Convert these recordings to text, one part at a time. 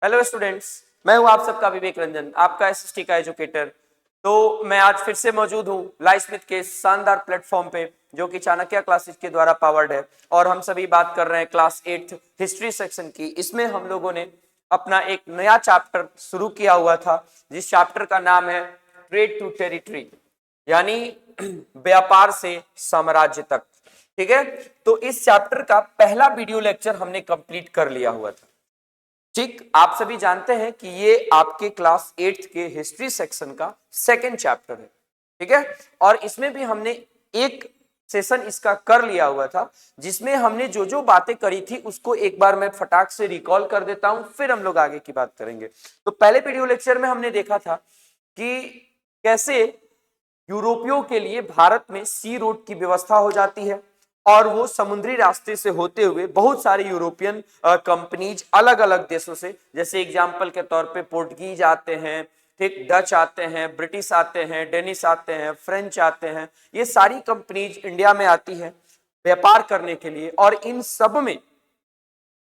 Hello students, मैं हूं आप सबका विवेक रंजन, आपका एसएसटी का एजुकेटर। तो मैं आज फिर से मौजूद हूं लाइवस्मिथ के शानदार प्लेटफॉर्म पे, जो कि चाणक्य क्लासेस के द्वारा पावर्ड है। और हम सभी बात कर रहे हैं क्लास 8 हिस्ट्री सेक्शन की। इसमें हम लोगों ने अपना एक नया चैप्टर शुरू किया हुआ था, जिस चैप्टर का नाम है ट्रेड टू टेरिटरी, यानी व्यापार से साम्राज्य तक। ठीक है, तो इस चैप्टर का पहला वीडियो लेक्चर हमने कंप्लीट कर लिया हुआ था। ठीक, आप सभी जानते हैं कि ये आपके क्लास 8 के हिस्ट्री सेक्शन का सेकंड चैप्टर है। ठीक है, और इसमें भी हमने एक सेशन इसका कर लिया हुआ था, जिसमें हमने जो जो बातें करी थी उसको एक बार मैं फटाक से रिकॉल कर देता हूं, फिर हम लोग आगे की बात करेंगे। तो पहले वीडियो लेक्चर में हमने देखा था कि कैसे यूरोपियों के लिए भारत में सी रूट की व्यवस्था हो जाती है और वो समुद्री रास्ते से होते हुए बहुत सारे यूरोपियन कंपनीज अलग अलग देशों से, जैसे एग्जांपल के तौर पे पोर्टुगीज आते हैं, ठीक, डच आते हैं, ब्रिटिश आते हैं, डेनिश आते हैं, फ्रेंच आते हैं, ये सारी कंपनीज इंडिया में आती है व्यापार करने के लिए। और इन सब में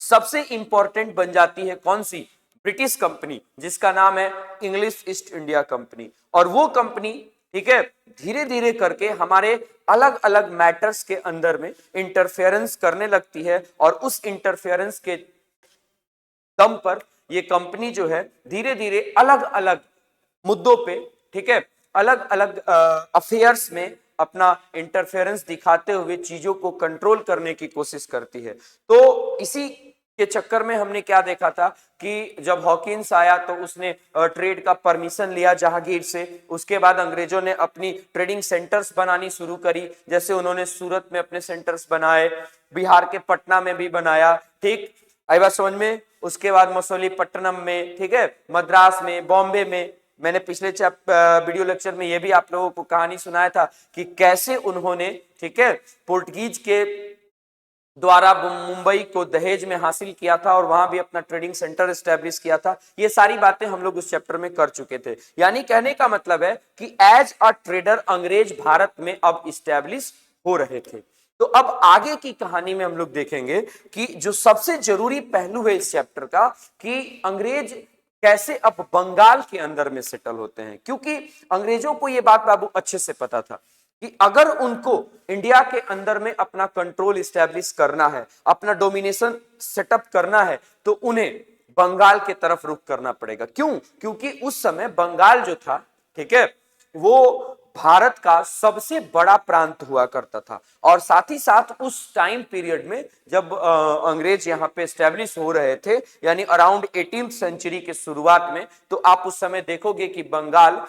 सबसे इंपॉर्टेंट बन जाती है कौन सी? ब्रिटिश कंपनी, जिसका नाम है इंग्लिश ईस्ट इंडिया कंपनी। और वो कंपनी, ठीक है, धीरे धीरे करके हमारे अलग अलग मैटर्स के अंदर में इंटरफेरेंस करने लगती है, और उस इंटरफेरेंस के दम पर ये कंपनी जो है धीरे धीरे अलग अलग मुद्दों पे, ठीक है, अलग अलग अफेयर्स में अपना इंटरफेरेंस दिखाते हुए चीजों को कंट्रोल करने की कोशिश करती है। तो इसी के चक्कर में हमने क्या देखा था कि जब हॉकिंस आया तो उसने ट्रेड का परमिशन लिया जहांगीर से। उसके बाद अंग्रेजों ने अपनी ट्रेडिंग सेंटर्स बनानी शुरू करी, जैसे उन्होंने सूरत में अपने सेंटर्स बनाए, बिहार के पटना में भी बनाया। ठीक, आई बात समझ में? उसके बाद मसूलीपट्टनम में, ठीक है, मद्रास में, बॉम्बे में। मैंने पिछले वीडियो लेक्चर में यह भी आप लोगों को कहानी सुनाया था कि कैसे उन्होंने, ठीक है, पोर्टुगीज के द्वारा मुंबई को दहेज में हासिल किया था और वहां भी अपना ट्रेडिंग सेंटर एस्टेब्लिश किया था। ये सारी बातें हम लोग उस चैप्टर में कर चुके थे। यानी कहने का मतलब है कि एज अ ट्रेडर अंग्रेज भारत में अब इस्टेब्लिश हो रहे थे। तो अब आगे की कहानी में हम लोग देखेंगे कि जो सबसे जरूरी पहलू है इस चैप्टर का, कि अंग्रेज कैसे अब बंगाल के अंदर में सेटल होते हैं। क्योंकि अंग्रेजों को यह बात बाबू अच्छे से पता था कि अगर उनको इंडिया के अंदर में अपना कंट्रोल इस्टेब्लिश करना है, अपना डोमिनेशन सेटअप करना है, तो उन्हें बंगाल के तरफ रुख करना पड़ेगा। क्यों? क्योंकि उस समय बंगाल जो था, ठीक है, वो भारत का सबसे बड़ा प्रांत हुआ करता था। और साथ ही साथ उस टाइम पीरियड में जब अंग्रेज यहाँ पे एस्टेब्लिश हो रहे थे, यानी अराउंड 18th सेंचुरी के शुरुआत में, तो आप उस समय देखोगे कि बंगाल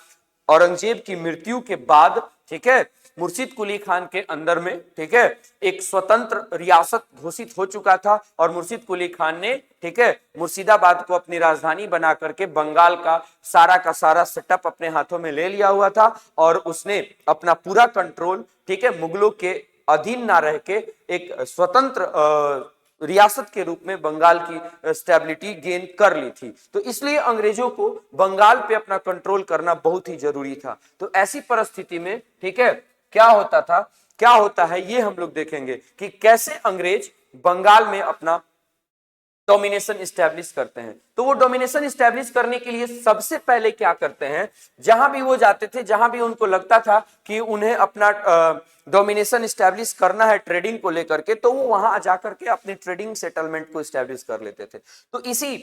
औरंगजेब की मृत्यु के बाद, ठीक है, मुर्शिद कुली खान के अंदर में, ठीक है, एक स्वतंत्र रियासत घोषित हो चुका था। और मुर्शिद कुली खान ने, ठीक है, मुर्शिदाबाद को अपनी राजधानी बना करके बंगाल का सारा सेटअप अपने हाथों में ले लिया हुआ था। और उसने अपना पूरा कंट्रोल, ठीक है, मुगलों के अधीन ना रह के एक स्वतंत्र रियासत के रूप में बंगाल की स्टेबिलिटी गेन कर ली थी। तो इसलिए अंग्रेजों को बंगाल पे अपना कंट्रोल करना बहुत ही जरूरी था। तो ऐसी परिस्थिति में, ठीक है, क्या होता था, क्या होता है, ये हम लोग देखेंगे कि कैसे अंग्रेज बंगाल में अपना डोमिनेशन इस्टेब्लिश करते हैं। तो वो डोमिनेशन इस्टेब्लिश करने के लिए सबसे पहले क्या करते हैं, जहां भी वो जाते थे, जहां भी उनको लगता था कि उन्हें अपना डोमिनेशन इस्टेब्लिश करना है ट्रेडिंग को लेकर के, तो वो वहां जाकर के अपनी ट्रेडिंग सेटलमेंट को इस्टेब्लिश कर लेते थे। तो इसी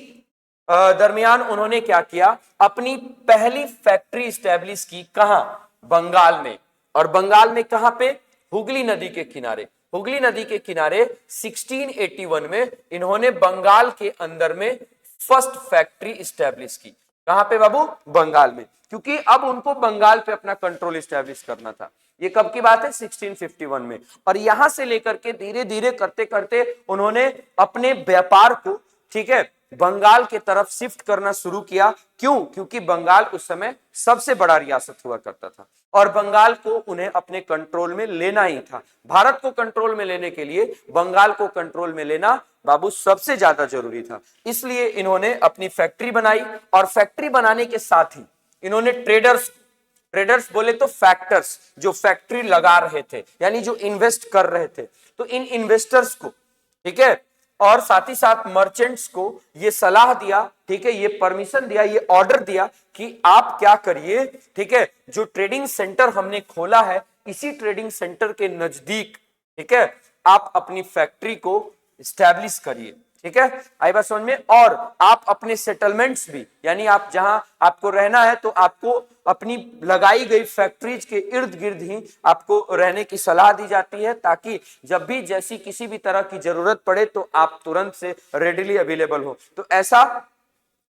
दरमियान उन्होंने क्या किया, अपनी पहली फैक्ट्री इस्टेब्लिश की। कहां? बंगाल में। और बंगाल में कहां पे? हुगली नदी के किनारे। हुगली नदी के किनारे 1681 में इन्होंने बंगाल के अंदर में फर्स्ट फैक्ट्री इस्टेब्लिश की। कहां पे बाबू? बंगाल में। क्योंकि अब उनको बंगाल पे अपना कंट्रोल इस्टेब्लिश करना था। ये कब की बात है? 1651 में। और यहां से लेकर के धीरे धीरे करते करते उन्होंने अपने व्यापार को, ठीक है, बंगाल के तरफ शिफ्ट करना शुरू किया। क्यों? क्योंकि बंगाल उस समय सबसे बड़ा रियासत हुआ करता था और बंगाल को उन्हें अपने कंट्रोल में लेना ही था। भारत को कंट्रोल में लेने के लिए बंगाल को कंट्रोल में लेना बाबू सबसे ज्यादा जरूरी था। इसलिए इन्होंने अपनी फैक्ट्री बनाई और फैक्ट्री बनाने के साथ ही इन्होंने ट्रेडर्स बोले तो फैक्टर्स, जो फैक्ट्री लगा रहे थे, यानी जो इन्वेस्ट कर रहे थे, तो इन इन्वेस्टर्स को, ठीक है, और साथ ही साथ मर्चेंट्स को ये सलाह दिया, ठीक है, ये परमिशन दिया, ये ऑर्डर दिया कि आप क्या करिए, ठीक है, जो ट्रेडिंग सेंटर हमने खोला है इसी ट्रेडिंग सेंटर के नजदीक, ठीक है, आप अपनी फैक्ट्री को स्टैब्लिश करिए, ठीक है, आई बात समझ में। और आप अपने सेटलमेंट्स भी, यानी आप जहां आपको रहना है तो आपको अपनी लगाई गई फैक्ट्रीज के इर्द गिर्द ही आपको रहने की सलाह दी जाती है, ताकि जब भी जैसी किसी भी तरह की जरूरत पड़े तो आप तुरंत से रेडिली अवेलेबल हो। तो ऐसा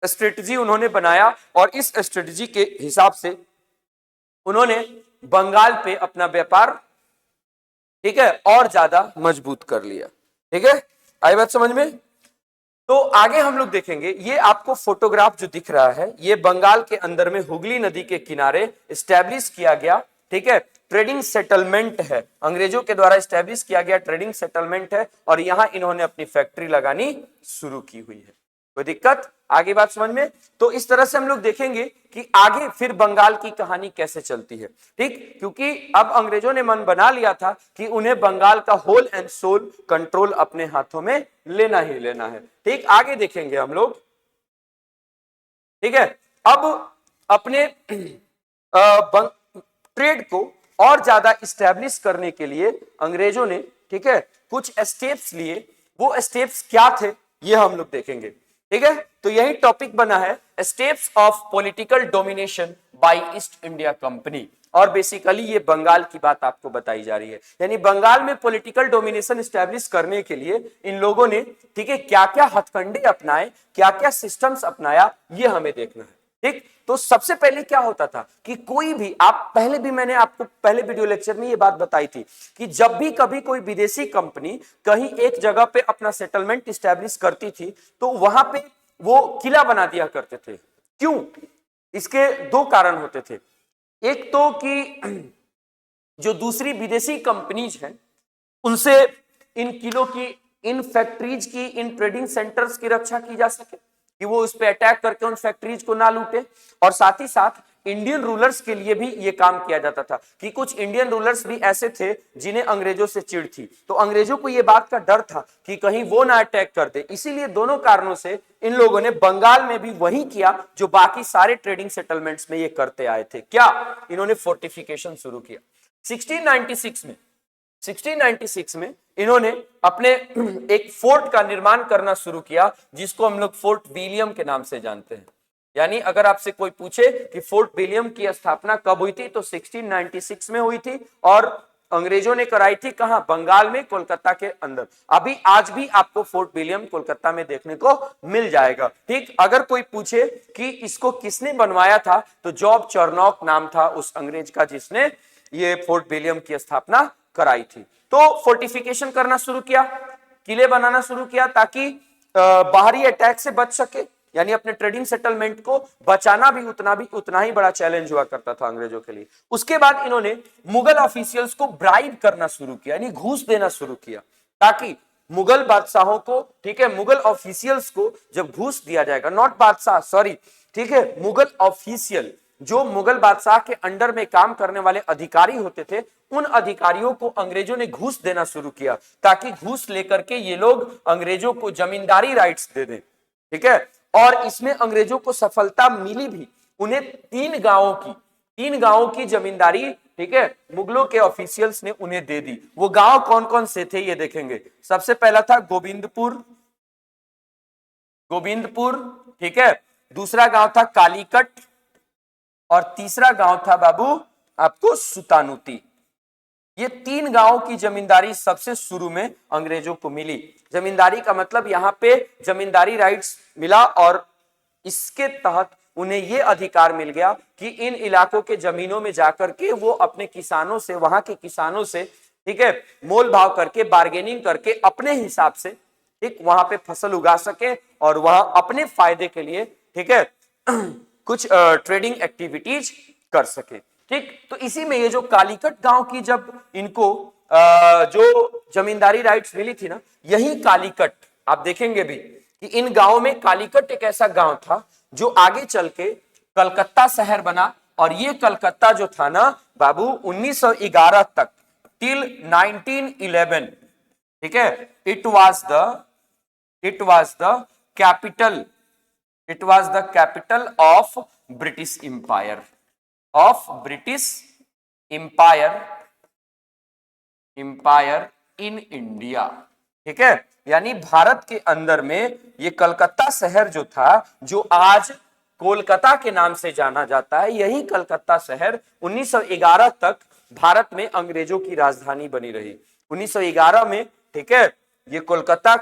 स्ट्रेटजी उन्होंने बनाया और इस स्ट्रेटजी के हिसाब से उन्होंने बंगाल पे अपना व्यापार, ठीक है, और ज्यादा मजबूत कर लिया, ठीक है, आई बात समझ में। तो आगे हम लोग देखेंगे, ये आपको फोटोग्राफ जो दिख रहा है ये बंगाल के अंदर में हुगली नदी के किनारे स्टैब्लिश किया गया, ठीक है, ट्रेडिंग सेटलमेंट है, अंग्रेजों के द्वारा स्टैब्लिश किया गया ट्रेडिंग सेटलमेंट है और यहां इन्होंने अपनी फैक्ट्री लगानी शुरू की हुई है। कोई दिक्कत, आगे बात समझ में। तो इस तरह से हम लोग देखेंगे कि आगे फिर बंगाल की कहानी कैसे चलती है, ठीक, क्योंकि अब अंग्रेजों ने मन बना लिया था कि उन्हें बंगाल का होल एंड सोल कंट्रोल अपने हाथों में लेना ही लेना है, ठीक। आगे देखेंगे हम लोग, ठीक है। अब अपने ट्रेड को और ज्यादा स्टैब्लिश करने के लिए अंग्रेजों ने, ठीक है, कुछ स्टेप्स लिए। वो स्टेप्स क्या थे ये हम लोग देखेंगे, ठीक है। तो यही टॉपिक बना है, steps of political domination by East India Company, और बेसिकली ये बंगाल की बात आपको बताई जा रही है, यानी बंगाल में पॉलिटिकल डोमिनेशन स्टैब्लिश करने के लिए इन लोगों ने, ठीक है, क्या क्या हथकंडे अपनाए, क्या क्या सिस्टम्स अपनाया, ये हमें देखना है, ठीक। तो सबसे पहले क्या होता था कि कोई भी, आप पहले भी मैंने आपको पहले वीडियो लेक्चर में ये बात बताई थी कि जब भी कभी कोई विदेशी कंपनी कहीं एक जगह पे अपना सेटलमेंट स्टैब्लिश करती थी तो वहां पे वो किला बना दिया करते थे। क्यों? इसके दो कारण होते थे। एक तो कि जो दूसरी विदेशी कंपनीज हैं उनसे इन किलों की, इन फैक्ट्रीज की, इन ट्रेडिंग सेंटर्स की रक्षा की जा सके, कि वो उस पे अटैक करके उन फैक्ट्रीज को ना लूटे। और साथ ही साथ इंडियन रूलर्स के लिए भी ये काम किया जाता था कि कुछ इंडियन रूलर्स भी ऐसे थे जिन्हें अंग्रेजों से चिढ़ थी, तो अंग्रेजों को ये बात का डर था कि कहीं वो ना अटैक कर दे। इसीलिए दोनों कारणों से इन लोगों ने बंगाल में भी वही किया जो बाकी सारे ट्रेडिंग सेटलमेंट्स में ये करते आए थे। क्या? इन्होंने फोर्टिफिकेशन शुरू किया। 1696 में इन्होंने अपने एक फोर्ट का निर्माण करना शुरू किया जिसको हम लोग फोर्ट विलियम के नाम से जानते हैं। यानी अगर आपसे कोई पूछे कि फोर्ट विलियम की स्थापना कब हुई थी तो 1696 में हुई थी, और अंग्रेजों ने कराई थी कहां? बंगाल में, कोलकाता के अंदर। अभी आज भी आपको फोर्ट विलियम कोलकाता में देखने को मिल जाएगा, ठीक। अगर कोई पूछे कि इसको किसने बनवाया था तो जॉब चरनॉक नाम था उस अंग्रेज का जिसने ये फोर्ट विलियम की स्थापना कराई थी। तो फोर्टिफिकेशन करना शुरू किया, किले बनाना शुरू किया ताकि बाहरी अटैक से बच सके, यानी अपने ट्रेडिंग सेटलमेंट को बचाना भी उतना ही बड़ा चैलेंज हुआ करता था अंग्रेजों के लिए। उसके बाद इन्होंने मुगल ऑफिशियल्स को ब्राइब करना शुरू किया, यानी घूस देना शुरू किया, ताकि मुगल बादशाहों को, ठीक है, मुगल ऑफिशियल्स को जब घूस दिया जाएगा, नॉट बादशाह, सॉरी, ठीक है, मुगल ऑफिशियल, जो मुगल बादशाह के अंडर में काम करने वाले अधिकारी होते थे, उन अधिकारियों को अंग्रेजों ने घूस देना शुरू किया ताकि घूस लेकर के ये लोग अंग्रेजों को जमींदारी राइट्स दे दें, ठीक है। और इसमें अंग्रेजों को सफलता मिली भी। उन्हें 3 गांवों की जमींदारी, ठीक है, मुगलों के ऑफिशियल्स ने उन्हें दे दी। वो गांव कौन कौन से थे ये देखेंगे। सबसे पहला था गोविंदपुर, ठीक है, दूसरा गांव था कालीकट, और तीसरा गांव था बाबू आपको सुतानुती। ये 3 गांवों की जमींदारी सबसे शुरू में अंग्रेजों को मिली। जमींदारी का मतलब यहां पे जमींदारी राइट्स मिला, और इसके तहत उन्हें यह अधिकार मिल गया कि इन इलाकों के जमीनों में जाकर के वो अपने किसानों से, वहां के किसानों से, ठीक है, मोल भाव करके, बार्गेनिंग करके अपने हिसाब से, ठीक, वहां पे फसल उगा सके और वहां अपने फायदे के लिए, ठीक है, कुछ ट्रेडिंग एक्टिविटीज कर सके, ठीक। तो इसी में ये जो कालीकट गांव की जब इनको जो जमींदारी राइट्स मिली थी ना, यही कालीकट आप देखेंगे भी कि इन गांवों में कालीकट एक ऐसा गांव था जो आगे चल के कलकत्ता शहर बना। और ये कलकत्ता जो था ना बाबू 1911 तक, टिल 1911, ठीक है, it was the it was the capital, it was the capital of British empire, of British empire, empire in India. ठीक है, यानी भारत के अंदर में ये कलकत्ता शहर जो था, जो आज कोलकाता के नाम से जाना जाता है, यही कलकत्ता शहर 1911 तक भारत में अंग्रेजों की राजधानी बनी रही। 1911 में, ठीक है, ये कोलकाता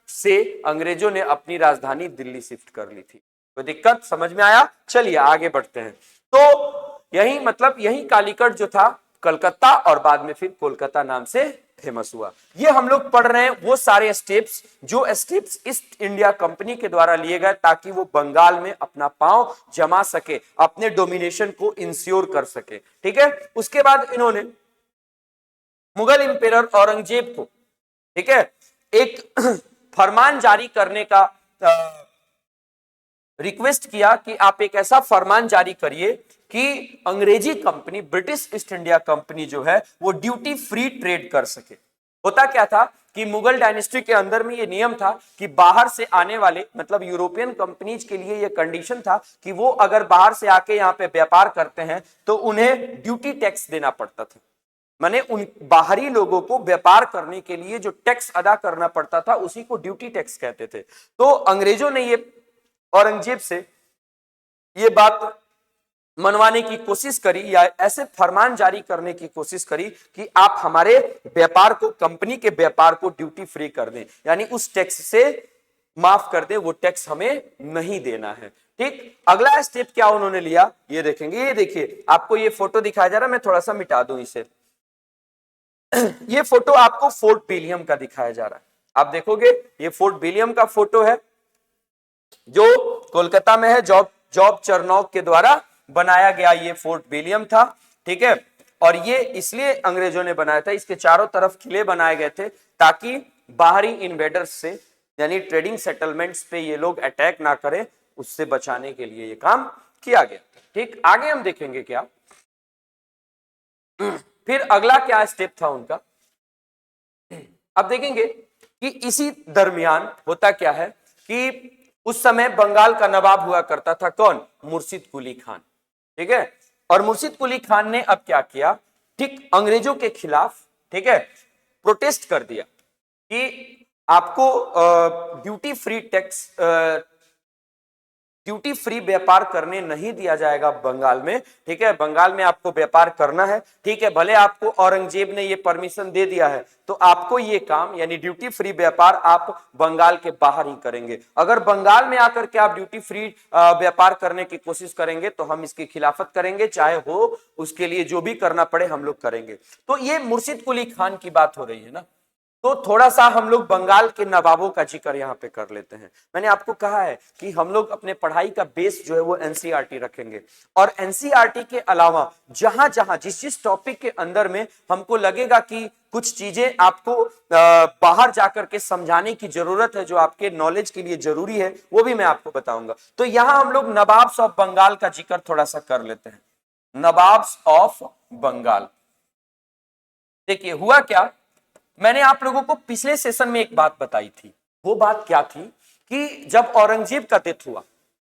से अंग्रेजों ने अपनी राजधानी दिल्ली शिफ्ट कर ली थी। तो दिक्कत समझ में आया? चलिए आगे बढ़ते हैं। तो यही मतलब यही कालीकट जो था कलकत्ता और बाद में फिर कोलकाता नाम से फेमस हुआ। ये हम लोग पढ़ रहे हैं वो सारे स्टेप्स जो स्टेप्स ईस्ट इंडिया कंपनी के द्वारा लिए गए ताकि वो बंगाल में अपना पांव जमा सके, अपने डोमिनेशन को इंश्योर कर सके। ठीक है, उसके बाद इन्होंने मुगल इंपेरर औरंगजेब को, ठीक है, एक फरमान जारी करने का रिक्वेस्ट किया कि आप एक ऐसा फरमान जारी करिए कि अंग्रेजी company, British east India company जो है वो ड्यूटी फ्री ट्रेड कर सके। होता क्या था कि मुगल डायनेस्टी के अंदर में ये नियम था कि बाहर से आने वाले मतलब यूरोपियन कंपनीज के लिए ये कंडीशन था कि वो अगर बाहर से आके यहाँ पे व्यापार करते हैं तो उन्हें ड्यूटी टैक्स देना पड़ता था। माने उन बाहरी लोगों को व्यापार करने के लिए जो टैक्स अदा करना पड़ता था उसी को ड्यूटी टैक्स कहते थे। तो अंग्रेजों ने ये औरंगजेब से ये बात मनवाने की कोशिश करी या ऐसे फरमान जारी करने की कोशिश करी कि आप हमारे व्यापार को, कंपनी के व्यापार को ड्यूटी फ्री कर दें, यानी उस टैक्स से माफ कर दें, वो टैक्स हमें नहीं देना है। ठीक, अगला स्टेप क्या उन्होंने लिया ये देखेंगे। ये देखिए, आपको ये फोटो दिखाया जा रहा है, मैं थोड़ा सा मिटा दूं इसे। ये फोटो आपको फोर्ट विलियम का दिखाया जा रहा है। आप देखोगे ये फोर्ट विलियम का फोटो है जो कोलकाता में है। जॉब चरनॉक के द्वारा बनाया गया ये फोर्ट विलियम था। ठीक है, और ये इसलिए अंग्रेजों ने बनाया था, इसके चारों तरफ किले बनाए गए थे ताकि बाहरी इन्वेडर्स से यानी ट्रेडिंग सेटलमेंट्स पे ये लोग अटैक ना करें, उससे बचाने के लिए ये काम किया गया। ठीक, आगे हम देखेंगे क्या फिर अगला क्या स्टेप था उनका। अब देखेंगे कि इसी दरमियान होता क्या है कि उस समय बंगाल का नवाब हुआ करता था कौन? मुर्शिद कुली खान। ठीक है, और मुर्शिद कुली खान ने अब क्या किया, ठीक अंग्रेजों के खिलाफ, ठीक है, प्रोटेस्ट कर दिया कि आपको duty free tax, duty free व्यापार करने नहीं दिया जाएगा बंगाल में। ठीक है, बंगाल में आपको व्यापार करना है। ठीक है, भले आपको औरंगजेब ने ये परमिशन दे दिया है तो आपको ये काम यानी ड्यूटी फ्री व्यापार आप बंगाल के बाहर ही करेंगे। अगर बंगाल में आकर के आप ड्यूटी फ्री व्यापार करने की कोशिश करेंगे तो हम इसकी खिलाफत करेंगे, चाहे हो उसके लिए जो भी करना पड़े हम लोग करेंगे। तो ये मुर्शिद कुली खान की बात हो रही है ना, तो थोड़ा सा हम लोग बंगाल के नवाबों का जिक्र यहाँ पे कर लेते हैं। मैंने आपको कहा है कि हम लोग अपने पढ़ाई का बेस जो है वो एनसीईआरटी रखेंगे, और एनसीईआरटी के अलावा जहां जहां जिस टॉपिक के अंदर में हमको लगेगा कि कुछ चीजें आपको बाहर जाकर के समझाने की जरूरत है, जो आपके नॉलेज के लिए जरूरी है, वो भी मैं आपको बताऊंगा। तो यहां हम लोग नवाब्स ऑफ बंगाल का जिक्र थोड़ा सा कर लेते हैं। नवाब्स ऑफ बंगाल, देखिए हुआ क्या, मैंने आप लोगों को पिछले सेशन में एक बात बताई थी। वो बात क्या थी कि जब औरंगजेब का डेथ हुआ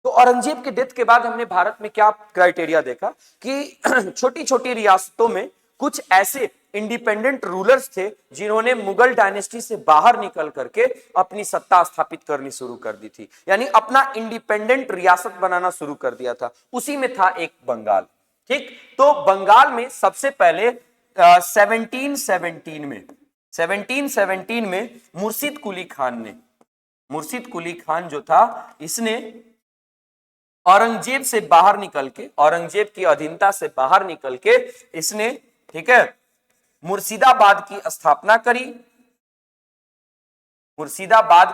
तो औरंगजेब के डेथ के बाद हमने भारत में क्या क्राइटेरिया देखा कि छोटी छोटी रियासतों में कुछ ऐसे इंडिपेंडेंट रूलर्स थे जिन्होंने मुगल डायनेस्टी से बाहर निकल करके अपनी सत्ता स्थापित करनी शुरू कर दी थी, यानी अपना इंडिपेंडेंट रियासत बनाना शुरू कर दिया था। उसी में था एक बंगाल। ठीक, तो बंगाल में सबसे पहले 1717 में मुर्शिद कुली खान जो था, इसने औरंगजेब से बाहर निकल के, औरंगजेब की अधीनता से बाहर निकल के इसने, ठीक है, मुर्शिदाबाद की स्थापना करी। मुर्शिदाबाद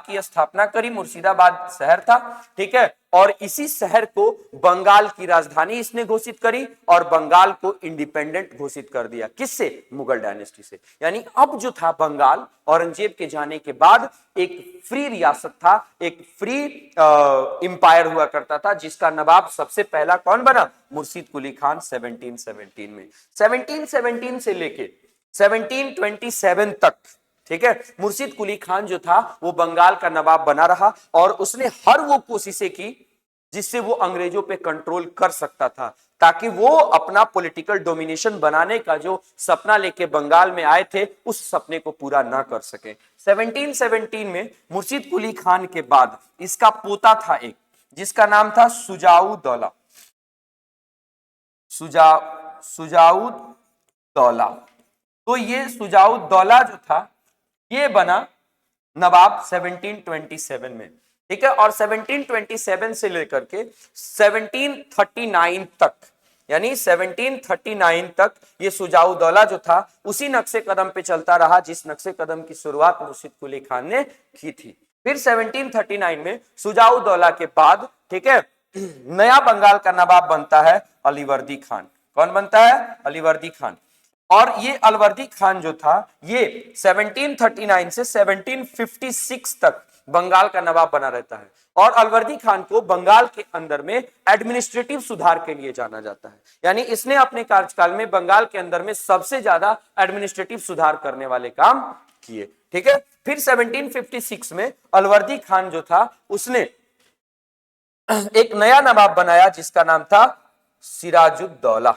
शहर था। ठीक है, और इसी शहर को बंगाल की राजधानी इसने घोषित करी और बंगाल को इंडिपेंडेंट घोषित कर दिया। किससे? मुगल डायनेस्टी से। यानी अब जो था बंगाल औरंगजेब के जाने के बाद एक फ्री रियासत था, एक फ्री इंपायर हुआ करता था, जिसका नवाब सबसे पहला कौन बना? मुर्शिद कुली खान 1717 में। 1717 से लेके 1727 तक, ठीक है। मुर्शिद कुली खान जो था वो बंगाल का नवाब बना रहा और उसने हर वो कोशिशें की जिससे वो अंग्रेजों पे कंट्रोल कर सकता था, ताकि वो अपना पॉलिटिकल डोमिनेशन बनाने का जो सपना लेके बंगाल में आए थे उस सपने को पूरा ना कर सके। 1717 में मुर्शिद कुली खान के बाद इसका पोता था एक, जिसका नाम था सुजाउद्दौला। सुजाउद्दौला। तो ये सुजाउद्दौला जो था ये बना नवाब 1727 में, ठीक है। और 1727 से लेकर के 1739 तक, यानी 1739 तक ये सुजाउद्दौला जो था उसी नक्शे कदम पे चलता रहा जिस नक्शे कदम की शुरुआत मुर्शिद कुली खान ने की थी। फिर 1739 में सुजाउद्दौला के बाद, ठीक है, नया बंगाल का नवाब बनता है अलीवर्दी खान। कौन बनता है? अलीवर्दी खान। और ये अलवर्दी खान जो था ये 1739 से 1756 तक बंगाल का नवाब बना रहता है। और अलवर्दी खान को बंगाल के अंदर में एडमिनिस्ट्रेटिव सुधार के लिए जाना जाता है, यानी इसने अपने कार्यकाल में बंगाल के अंदर में सबसे ज्यादा एडमिनिस्ट्रेटिव सुधार करने वाले काम किए, ठीक है। फिर 1756 में अलवर्दी खान जो था उसने एक नया नवाब बनाया जिसका नाम था सिराजुद्दौला।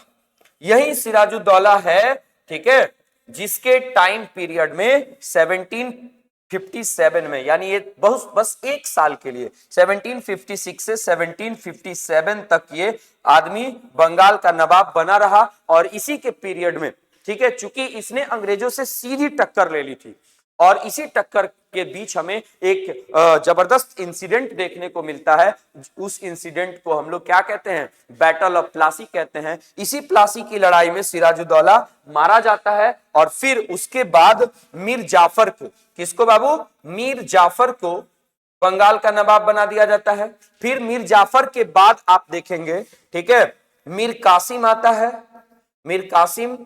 यही सिराजुद्दौला है, ठीक है, जिसके टाइम पीरियड में 1757 में, यानी ये बस एक साल के लिए 1756 से 1757 तक ये आदमी बंगाल का नवाब बना रहा। और इसी के पीरियड में, ठीक है, चूंकि इसने अंग्रेजों से सीधी टक्कर ले ली थी और इसी टक्कर के बीच हमें एक जबरदस्त इंसिडेंट देखने को मिलता है। उस इंसिडेंट को हम लोग क्या कहते हैं? बैटल ऑफ प्लासी कहते हैं। इसी प्लासी की लड़ाई में सिराजुद्दौला मारा जाता है और फिर उसके बाद मीर जाफर को, किसको बाबू? मीर जाफर को बंगाल का नवाब बना दिया जाता है। फिर मीर जाफर के बाद आप देखेंगे, ठीक है, मीर कासिम आता है। मीर कासिम,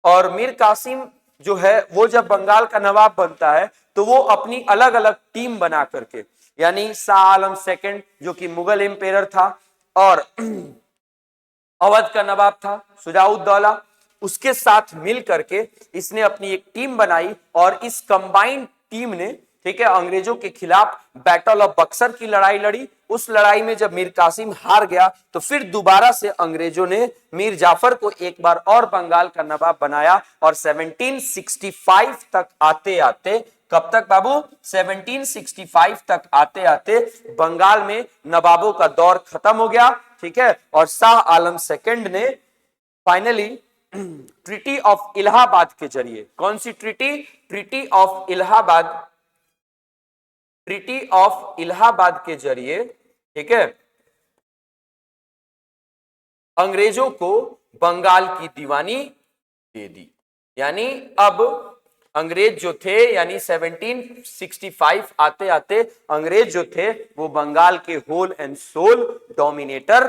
और मीर कासिम जो है वो जब बंगाल का नवाब बनता है तो वो अपनी अलग अलग टीम बना करके, यानी शाह आलम सेकंड जो कि मुगल एम्पेरर था और अवध का नवाब था सुजाउद्दौला, उसके साथ मिल करके इसने अपनी एक टीम बनाई और इस कंबाइंड टीम ने, ठीक है, अंग्रेजों के खिलाफ बैटल ऑफ बक्सर की लड़ाई लड़ी। उस लड़ाई में जब मीर कासिम हार गया तो फिर दोबारा से अंग्रेजों ने मीर जाफर को एक बार और बंगाल का नवाब बनाया और 1765 तक आते आते, कब तक बाबू? 1765 तक आते आते बंगाल में नवाबों का दौर खत्म हो गया, ठीक है। और शाह आलम सेकंड ने फाइनली ट्रीटी ऑफ इलाहाबाद के जरिए, कौन सी treaty? Treaty of Allahabad, treaty of Allahabad के जरिए, ठीक है, अंग्रेजों को बंगाल की दीवानी दे दी। यानी अब अंग्रेज जो थे, यानी 1765 आते आते अंग्रेज जो थे वो बंगाल के होल एंड सोल डोमिनेटर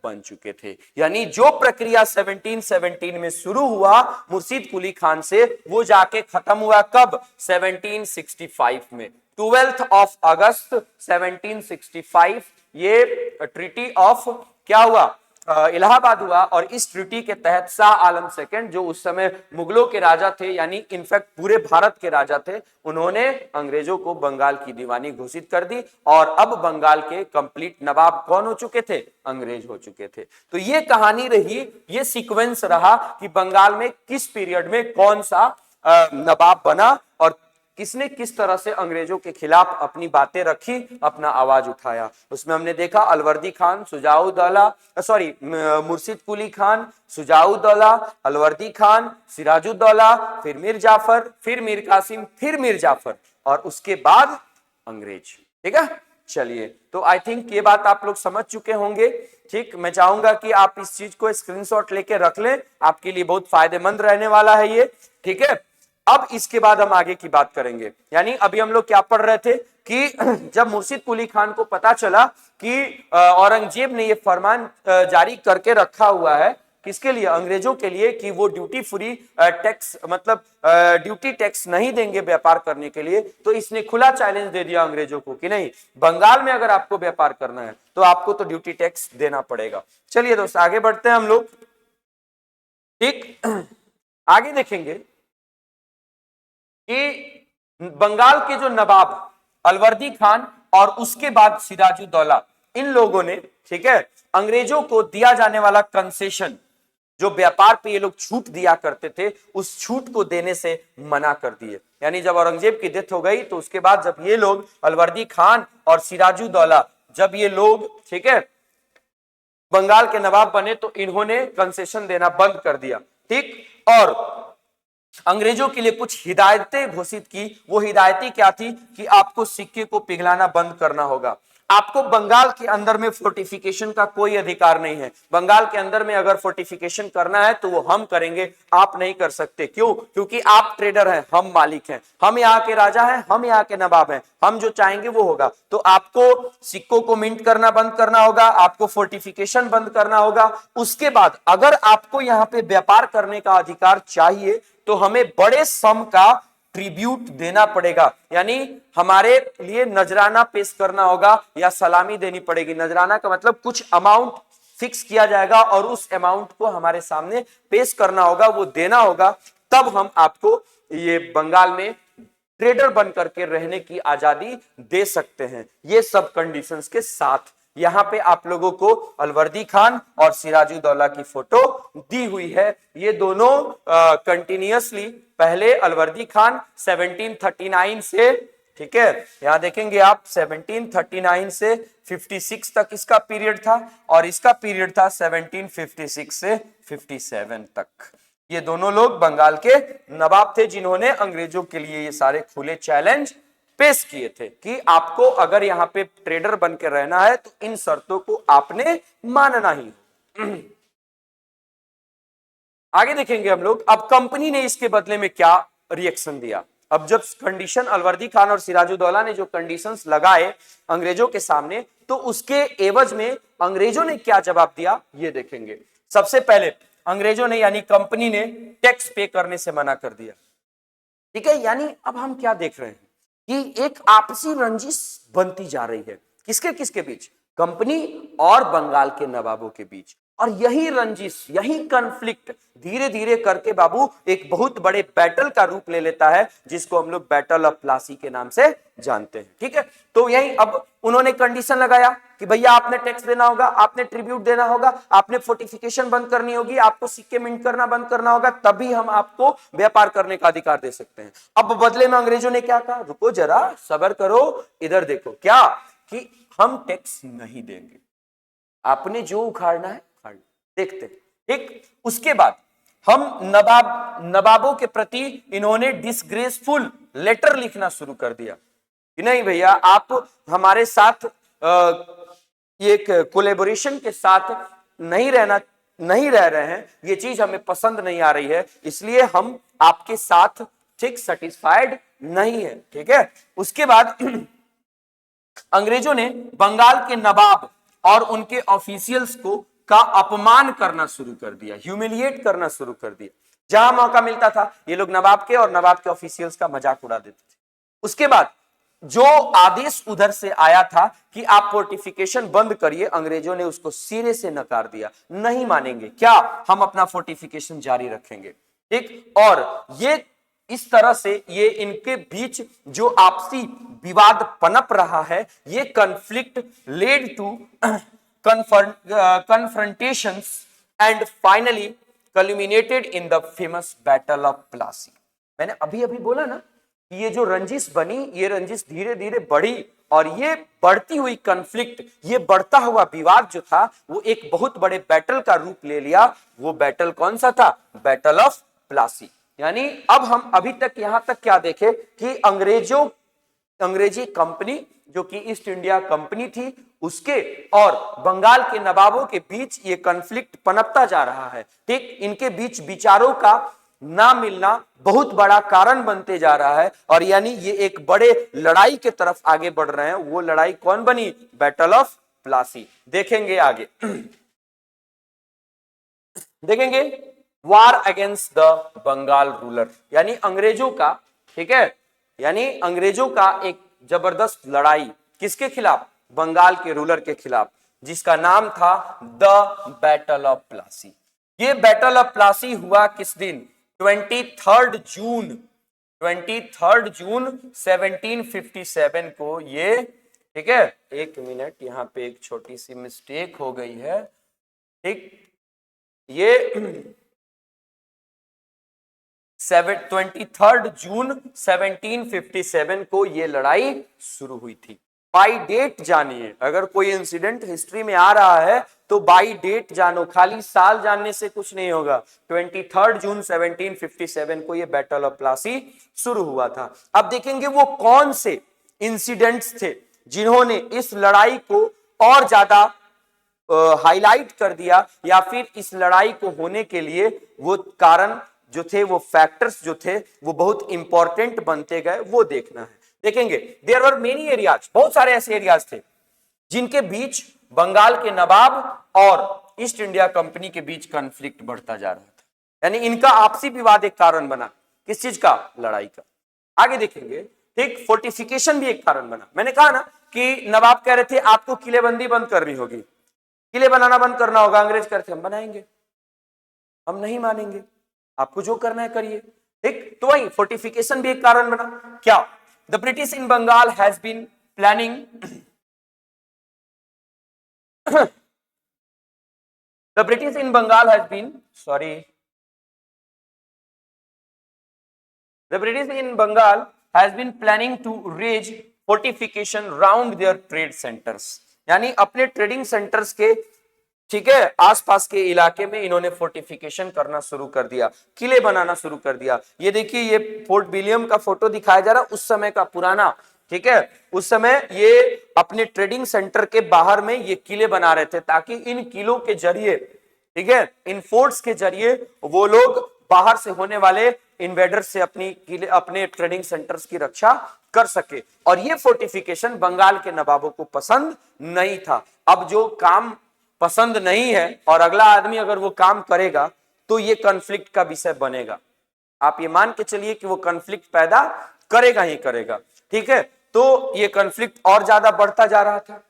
बन चुके थे। यानी जो प्रक्रिया 1717 में शुरू हुआ मुर्शिद कुली खान से, वो जाके खत्म हुआ कब? 1765 में। 12 अगस्त 1765 ये ट्रीटी ऑफ क्या हुआ? इलाहाबाद हुआ। और इस ट्रीटी के तहत शाह आलम सेकंड जो उस समय मुगलों के राजा थे, यानी इनफैक्ट पूरे भारत के राजा थे, उन्होंने अंग्रेजों को बंगाल की दीवानी घोषित कर दी और अब बंगाल के कंप्लीट नवाब कौन हो चुके थे? अंग्रेज हो चुके थे। तो ये कहानी रही, ये सीक्वेंस रहा कि बंगाल में किस पीरियड में कौन सा नवाब बना और किसने किस तरह से अंग्रेजों के खिलाफ अपनी बातें रखी, अपना आवाज उठाया। उसमें हमने देखा अलवर्दी खान, सुजाउद्दौला, सॉरी मुर्शिद कुली खान, सुजाउद्दौला, अलवर्दी खान, सिराजुद्दौला, फिर मीर जाफर, फिर मीर कासिम, फिर मीर जाफर और उसके बाद अंग्रेज। ठीक है, चलिए, तो आई थिंक ये बात आप लोग समझ चुके होंगे। ठीक, मैं चाहूंगा कि आप इस चीज को स्क्रीनशॉट लेके रख लें, आपके लिए बहुत फायदेमंद रहने वाला है ये। ठीक है, अब इसके बाद हम आगे की बात करेंगे। यानी अभी हम लोग क्या पढ़ रहे थे कि जब मुर्शिद कुली खान को पता चला कि औरंगजेब ने ये फरमान जारी करके रखा हुआ है, किसके लिए? अंग्रेजों के लिए, कि वो ड्यूटी फ्री टैक्स, मतलब ड्यूटी टैक्स नहीं देंगे व्यापार करने के लिए। तो इसने खुला चैलेंज दे दिया अंग्रेजों को कि नहीं, बंगाल में अगर आपको व्यापार करना है तो आपको तो ड्यूटी टैक्स देना पड़ेगा। चलिए दोस्त, आगे बढ़ते हैं हम लोग। ठीक, आगे देखेंगे कि बंगाल के जो नवाब अलवर्दी खान और उसके बाद सिराजुद्दौला, इन लोगों ने, ठीक है, अंग्रेजों को दिया जाने वाला कंसेशन, जो व्यापार पे ये लोग छूट दिया करते थे, उस छूट को देने से मना कर दिए। यानी जब औरंगजेब की डेथ हो गई तो उसके बाद जब ये लोग अलवर्दी खान और सिराजुद्दौला, जब ये लोग, ठीक है, बंगाल के नवाब बने तो इन्होंने कंसेशन देना बंद कर दिया। ठीक, और अंग्रेजों के लिए कुछ हिदायतें घोषित की। वो हिदायतें क्या थी कि आपको सिक्के को पिघलाना बंद करना होगा, आपको बंगाल के अंदर में फोर्टिफिकेशन का कोई अधिकार नहीं है। बंगाल के अंदर में अगर फोर्टिफिकेशन करना है तो वो हम करेंगे, आप नहीं कर सकते। क्यों? क्योंकि आप ट्रेडर हैं, हम मालिक हैं, हम यहाँ के राजा हैं, हम यहाँ के नवाब हैं, हम जो चाहेंगे वो होगा। तो आपको सिक्कों को मिंट करना बंद करना होगा, आपको फोर्टिफिकेशन बंद करना होगा। उसके बाद अगर आपको यहाँ पे व्यापार करने का अधिकार चाहिए तो हमें बड़े सम का ट्रिब्यूट देना पड़ेगा, यानी हमारे लिए नजराना पेश करना होगा या सलामी देनी पड़ेगी। नजराना का मतलब कुछ अमाउंट फिक्स किया जाएगा और उस अमाउंट को हमारे सामने पेश करना होगा, वो देना होगा, तब हम आपको ये बंगाल में ट्रेडर बन करके रहने की आजादी दे सकते हैं। ये सब कंडीशंस के साथ यहां पे आप लोगों को अलवर्दी खान और सिराजुद्दौला की फोटो दी हुई है। ये दोनों कंटिन्यूअसली, पहले अलवर्दी खान 1739 से, ठीक है, यहां देखेंगे आप 1739 से 56 तक इसका पीरियड था और इसका पीरियड था 1756 से 57 तक। ये दोनों लोग बंगाल के नवाब थे जिन्होंने अंग्रेजों के लिए ये सारे खुले चैलेंज पेश किए थे कि आपको अगर यहां पे ट्रेडर बन के रहना है तो इन शर्तों को आपने मानना ही। आगे देखेंगे हम लोग अब कंपनी ने इसके बदले में क्या रिएक्शन दिया। अब जब कंडीशन अलवर्दी खान और सिराजुद्दौला ने जो कंडीशंस लगाए अंग्रेजों के सामने, तो उसके एवज में अंग्रेजों ने क्या जवाब दिया ये देखेंगे। सबसे पहले अंग्रेजों ने यानी कंपनी ने टैक्स पे करने से मना कर दिया। ठीक है, यानी अब हम क्या देख रहे हैं कि एक आपसी रंजिश बनती जा रही है, किसके किसके बीच? कंपनी और बंगाल के नवाबों के बीच। और यही रंजिश, यही कॉन्फ्लिक्ट धीरे धीरे करके बाबू एक बहुत बड़े बैटल का रूप ले लेता है, जिसको हम लोग बैटल ऑफ प्लासी के नाम से जानते हैं। ठीक है, तो यही अब उन्होंने कंडीशन लगाया कि भैया आपने टैक्स देना होगा, आपने ट्रिब्यूट देना होगा, आपने फोर्टिफिकेशन बंद करनी होगी, आपको सिक्के मिंट करना बंद करना होगा, तभी हम आपको व्यापार करने का अधिकार दे सकते हैं। अब बदले में अंग्रेजों ने क्या कहा? रुको जरा, सब्र करो, इधर देखो, क्या कि हम टैक्स नहीं देंगे, आपने जो उखाड़ना है उखाड़, देखते। ठीक, उसके बाद हम नवाबों के प्रति इन्होंने डिसग्रेसफुल लेटर लिखना शुरू कर दिया कि नहीं भैया, आप हमारे साथ एक कोलैबोरेशन के साथ नहीं रह रहे हैं, ये चीज हमें पसंद नहीं आ रही है, इसलिए हम आपके साथ ठीक सेटिस्फाइड नहीं है। ठीक है, उसके बाद अंग्रेजों ने बंगाल के नवाब और उनके ऑफिशियल्स को का अपमान करना शुरू कर दिया, ह्यूमिलिएट करना शुरू कर दिया। जहां मौका मिलता था ये लोग नवाब के और नवाब के ऑफिशियल्स का मजाक उड़ा देते थे। उसके बाद जो आदेश उधर से आया था कि आप फोर्टिफिकेशन बंद करिए, अंग्रेजों ने उसको सिरे से नकार दिया, नहीं मानेंगे, क्या हम अपना फोर्टिफिकेशन जारी रखेंगे। ठीक, और ये इस तरह से ये इनके बीच जो आपसी विवाद पनप रहा है, ये conflict led to confrontations and finally culminated in the famous battle of Plassey। मैंने अभी अभी बोला ना कि ये जो रंजिश बनी, ये रंजिश धीरे धीरे बढ़ी और ये बढ़ती हुई कॉन्फ्लिक्ट, ये बढ़ता हुआ विवाद जो था वो एक बहुत बड़े बैटल का रूप ले लिया। वो बैटल कौन सा था? Battle of Plassey. यानी अब हम अभी तक यहां तक क्या देखे कि अंग्रेजी कंपनी जो कि ईस्ट इंडिया कंपनी थी, उसके और बंगाल के नवाबों के बीच ये कॉन्फ्लिक्ट पनपता जा रहा है। ठीक, इनके बीच विचारों का ना मिलना बहुत बड़ा कारण बनते जा रहा है और यानी ये एक बड़े लड़ाई के तरफ आगे बढ़ रहे हैं। वो लड़ाई कौन बनी? Battle of Plassey. देखेंगे आगे देखेंगे war against the Bengal ruler, यानी अंग्रेजों का, ठीक है, यानी अंग्रेजों का एक जबरदस्त लड़ाई किसके खिलाफ? बंगाल के रूलर के खिलाफ, जिसका नाम था द बैटल ऑफ प्लासी। ये बैटल ऑफ प्लासी हुआ किस दिन? 23 जून 23 जून 1757 को ये, ठीक है, एक मिनट, यहाँ पे एक छोटी सी मिस्टेक हो गई है, ठीक, ये 23 जून 1757 को ये लड़ाई शुरू हुई थी। बाई डेट जानिए, अगर कोई इंसिडेंट हिस्ट्री में आ रहा है तो बाई डेट जानो, खाली साल जानने से कुछ नहीं होगा। 23 जून 1757 को ये बैटल ऑफ प्लासी शुरू हुआ था। अब देखेंगे वो कौन से इंसिडेंट्स थे जिन्होंने इस लड़ाई को और ज्यादा हाईलाइट कर दिया, या फिर इस लड़ाई को होने के लिए वो कारण जो थे, वो फैक्टर्स जो थे वो बहुत इंपॉर्टेंट बनते गए, वो देखना है। देखेंगे देयर वर मेनी एरियाज, बहुत सारे ऐसे एरियाज थे जिनके बीच बंगाल के नवाब और ईस्ट इंडिया कंपनी के बीच कॉन्फ्लिक्ट बढ़ता जा रहा था, यानी इनका आपसी विवाद एक कारण बना। किस चीज का? लड़ाई का। आगे देखेंगे, ठीक, फोर्टिफिकेशन भी एक कारण बना। मैंने कहा ना कि नवाब कह रहे थे आपको किलेबंदी बंद करनी होगी, किले बनाना बंद करना होगा। अंग्रेज कहते हम बनाएंगे, हम नहीं मानेंगे, आपको जो करना है करिए, ठीक। तो वही फोर्टिफिकेशन भी एक कारण बना। क्या? The British in Bengal has been planning the British in Bengal has been the British in Bengal has been planning to raise fortification round their trade centers, यानी अपने ट्रेडिंग सेंटर्स के, ठीक है, आसपास के इलाके में इन्होंने फोर्टिफिकेशन करना शुरू कर दिया, किले बनाना शुरू कर दिया। ये देखिए, ये फोर्ट विलियम का फोटो दिखाया जा रहा, उस समय का पुराना, ठीक है। उस समय ये अपने ट्रेडिंग सेंटर के बाहर में ये किले बना रहे थे, ताकि इन किलों के जरिए, ठीक है, इन फोर्ट्स के जरिए वो लोग बाहर से होने वाले इन्वेडर्स से अपने ट्रेडिंग सेंटर्स की रक्षा कर सके। और ये फोर्टिफिकेशन बंगाल के नवाबों को पसंद नहीं था। अब जो काम पसंद नहीं है और अगला आदमी अगर वो काम करेगा तो ये कॉन्फ्लिक्ट का विषय बनेगा। आप ये मान के चलिए कि वो कॉन्फ्लिक्ट पैदा करेगा ही करेगा, ठीक है। तो ये कॉन्फ्लिक्ट और ज्यादा बढ़ता जा रहा था।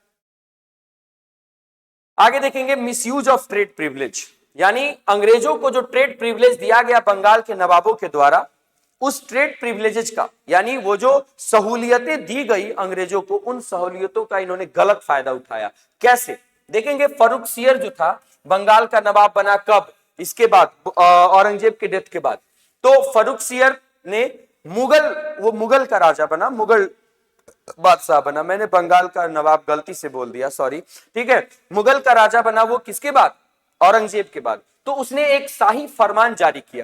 आगे देखेंगे मिसयूज ऑफ ट्रेड प्रिविलेज, यानी अंग्रेजों को जो ट्रेड प्रिविलेज दिया गया बंगाल के नवाबों के द्वारा, उस ट्रेड प्रिविलेजेस का, यानी वो जो सहूलियतें दी गई अंग्रेजों को, उन सहूलियतों का इन्होंने गलत फायदा उठाया। कैसे? देखेंगे, फर्रुखसियर जो था बंगाल का नवाब बना कब? इसके बाद, औरंगजेब के डेथ के बाद। तो फर्रुखसियर ने वो मुगल का राजा बना, मुगल बादशाह बना। मैंने बंगाल का नवाब गलती से बोल दिया, सॉरी, ठीक है। मुगल का राजा बना वो किसके बाद? औरंगजेब के बाद। तो उसने एक शाही फरमान जारी किया।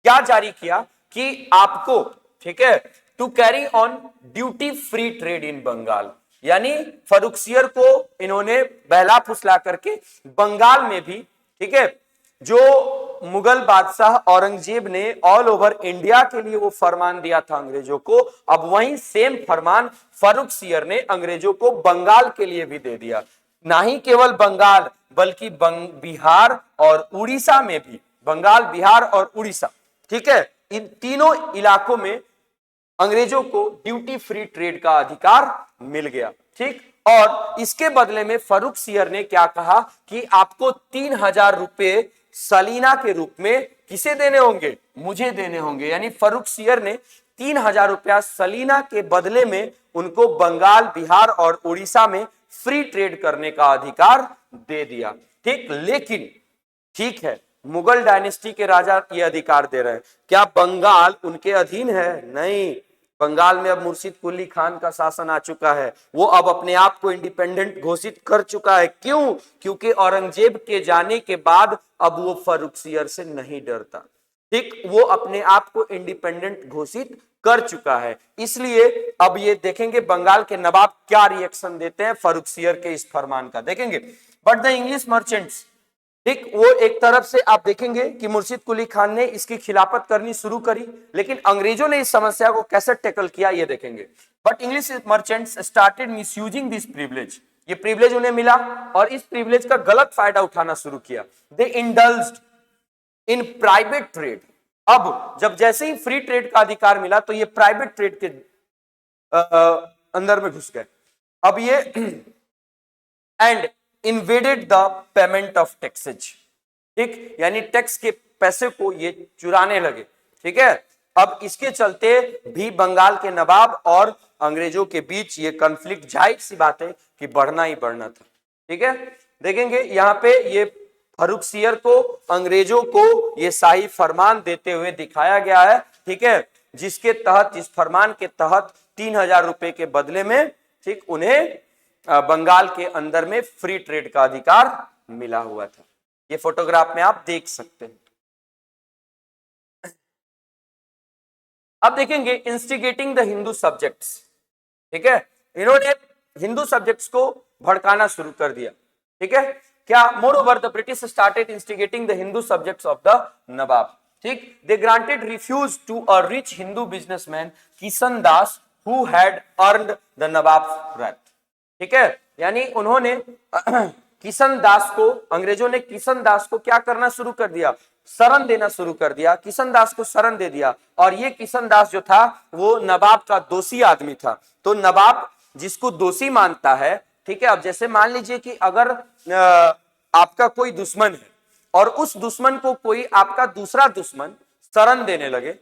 क्या जारी किया? कि आपको, ठीक है, to carry on duty free trade in Bengal, यानी फर्रुखसियर को इन्होंने बहला फुसला करके बंगाल में भी, ठीक है, जो मुगल बादशाह औरंगजेब ने ऑल ओवर इंडिया के लिए वो फरमान दिया था अंग्रेजों को, अब वही सेम फरमान फर्रुखसियर ने अंग्रेजों को बंगाल के लिए भी दे दिया। ना ही केवल बंगाल बल्कि बिहार और उड़ीसा में भी, बंगाल, बिहार और उड़ीसा, ठीक है, इन तीनों इलाकों में अंग्रेजों को ड्यूटी फ्री ट्रेड का अधिकार मिल गया, ठीक। और इसके बदले में फर्रुखसियर ने क्या कहा कि आपको 3000 रुपए सलीना के रूप में किसे देने होंगे? मुझे देने होंगे। यानी फर्रुखसियर ने 3000 रुपया सलीना के बदले में उनको बंगाल, बिहार और उड़ीसा में फ्री ट्रेड करने का अधिकार दे दिया, ठीक। लेकिन ठीक है, मुगल डायनेस्टी के राजा ये अधिकार दे रहे हैं, क्या बंगाल उनके अधीन है? नहीं। बंगाल में अब मुर्शिद कुली खान का शासन आ चुका है, वो अब अपने आप को इंडिपेंडेंट घोषित कर चुका है। क्यों? क्योंकि औरंगजेब के जाने के बाद अब वो फर्रुखसियर से नहीं डरता, ठीक, वो अपने आप को इंडिपेंडेंट घोषित कर चुका है। इसलिए अब ये देखेंगे बंगाल के नवाब क्या रिएक्शन देते हैं फर्रुखसियर के इस फरमान का, देखेंगे। बट द इंग्लिश मर्चेंट्स, ठीक, वो एक तरफ से आप देखेंगे कि मुर्शिद कुली खान ने इसकी खिलाफत करनी शुरू करी, लेकिन अंग्रेजों ने इस समस्या को कैसे टैकल किया ये देखेंगे। But English merchants started misusing this privilege, ये प्रिविलेज उन्हें मिला और इस प्रिविलेज का गलत फायदा उठाना शुरू किया। दे इंडल्ज्ड इन प्राइवेट ट्रेड। अब जब जैसे ही फ्री ट्रेड का अधिकार मिला तो ये प्राइवेट ट्रेड के अंदर में घुस गए। अब ये and invaded the payment of taxes, ठीक, यानी टैक्स के पैसे को ये चुराने लगे, ठीक है। अब इसके चलते भी बंगाल के नवाब और अंग्रेजों के बीच ये कॉन्फ्लिक्ट, जाहिर सी बात है कि बढ़ना ही बढ़ना था। ठीक है, देखेंगे यहाँ पे ये फर्रुखसियर को, अंग्रेजों को ये शाही फरमान देते हुए दिखाया गया है। ठीक है, जिसके तहत, इस फरमान के तहत 3000 रुपए के बदले में, ठीक, उन्हें बंगाल के अंदर में फ्री ट्रेड का अधिकार मिला हुआ था। ये फोटोग्राफ में आप देख सकते हैं। अब देखेंगे इंस्टिगेटिंग द हिंदू सब्जेक्ट्स। ठीक है, इन्होंने हिंदू सब्जेक्ट्स को भड़काना शुरू कर दिया। ठीक है, क्या? Moreover the British started instigating the Hindu subjects of the Nawab. ठीक, they granted refuge to a rich Hindu businessman Kishan Das who had earned the Nawab right. ठीक है, यानी उन्होंने किशन दास को, अंग्रेजों ने किशन दास को क्या करना शुरू कर दिया? शरण देना शुरू कर दिया। किशन दास को शरण दे दिया, और ये किशन दास जो था वो नवाब का दोषी आदमी था। तो नवाब जिसको दोषी मानता है, ठीक है, अब जैसे मान लीजिए कि अगर आपका कोई दुश्मन है और उस दुश्मन को कोई आपका दूसरा दुश्मन शरण देने लगे,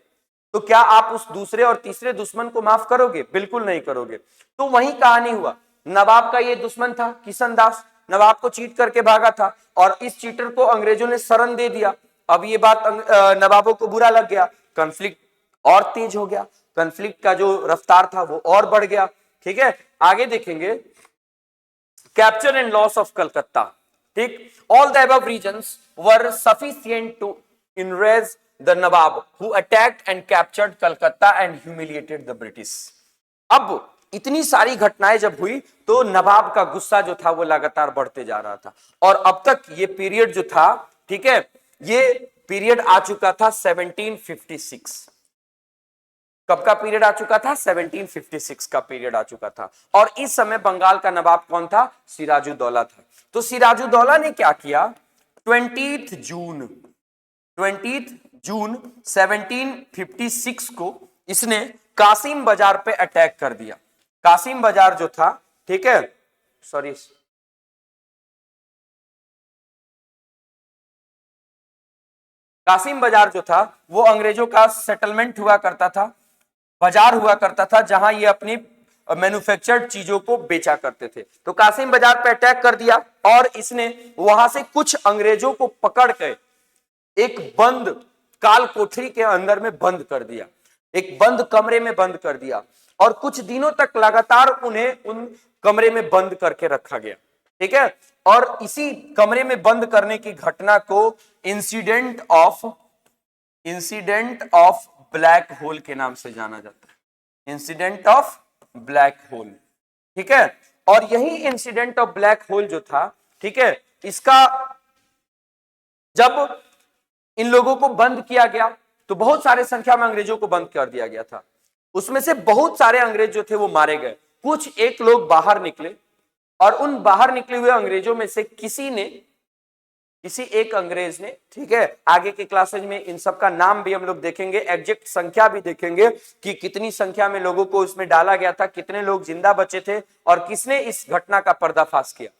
तो क्या आप उस दूसरे और तीसरे दुश्मन को माफ करोगे? बिल्कुल नहीं करोगे। तो वही कहानी हुआ, नवाब का ये दुश्मन था किशन दास, नवाब को चीट करके भागा था, और इस चीटर को अंग्रेजों ने शरण दे दिया। अब ये बात नवाबों को बुरा लग गया, कॉन्फ्लिक्ट और तेज हो गया, कॉन्फ्लिक्ट का जो रफ्तार था वो और बढ़ गया। ठीक है, आगे देखेंगे capture and loss of Calcutta. ठीक, all the above reasons were sufficient to enrage the Nawab who attacked and captured Calcutta and humiliated the British। अब इतनी सारी घटनाएं जब हुई तो नवाब का गुस्सा जो था वो लगातार बढ़ते जा रहा था, और अब तक ये पीरियड जो था, ठीक है, ये पीरियड आ चुका था 1756। कब का पीरियड आ चुका था? 1756 का पीरियड आ चुका था। और इस समय बंगाल का नवाब कौन था? सिराजुद्दौला था। तो सिराजुद्दौला ने क्या किया? 20 जून 1756 को इसने कासिम बाजार पे अटैक कर दिया। कासिम बाजार जो था, ठीक है, सॉरी, कासिम बाजार जो था वो अंग्रेजों का सेटलमेंट हुआ करता था, बाजार हुआ करता था, जहां ये अपनी मैन्युफैक्चर्ड चीजों को बेचा करते थे। तो कासिम बाजार पे अटैक कर दिया, और इसने वहां से कुछ अंग्रेजों को पकड़ के एक बंद काल कोठरी के अंदर में बंद कर दिया, एक बंद कमरे में बंद कर दिया, और कुछ दिनों तक लगातार उन्हें उन कमरे में बंद करके रखा गया। ठीक है, और इसी कमरे में बंद करने की घटना को इंसिडेंट ऑफ ब्लैक होल के नाम से जाना जाता है। Incident of black hole. ठीक है, और यही इंसिडेंट ऑफ ब्लैक होल जो था, ठीक है, इसका जब इन लोगों को बंद किया गया तो बहुत सारे संख्या में अंग्रेजों को बंद कर दिया गया था। उसमें से बहुत सारे अंग्रेज जो थे वो मारे गए, कुछ एक लोग बाहर निकले, और उन बाहर निकले हुए अंग्रेजों में से किसी एक अंग्रेज ने, ठीक है, आगे के क्लासेज में इन सब का नाम भी हम लोग देखेंगे, एग्जैक्ट संख्या भी देखेंगे कि कितनी संख्या में लोगों को उसमें डाला गया था, कितने लोग जिंदा बचे थे, और किसने इस घटना का पर्दाफाश किया।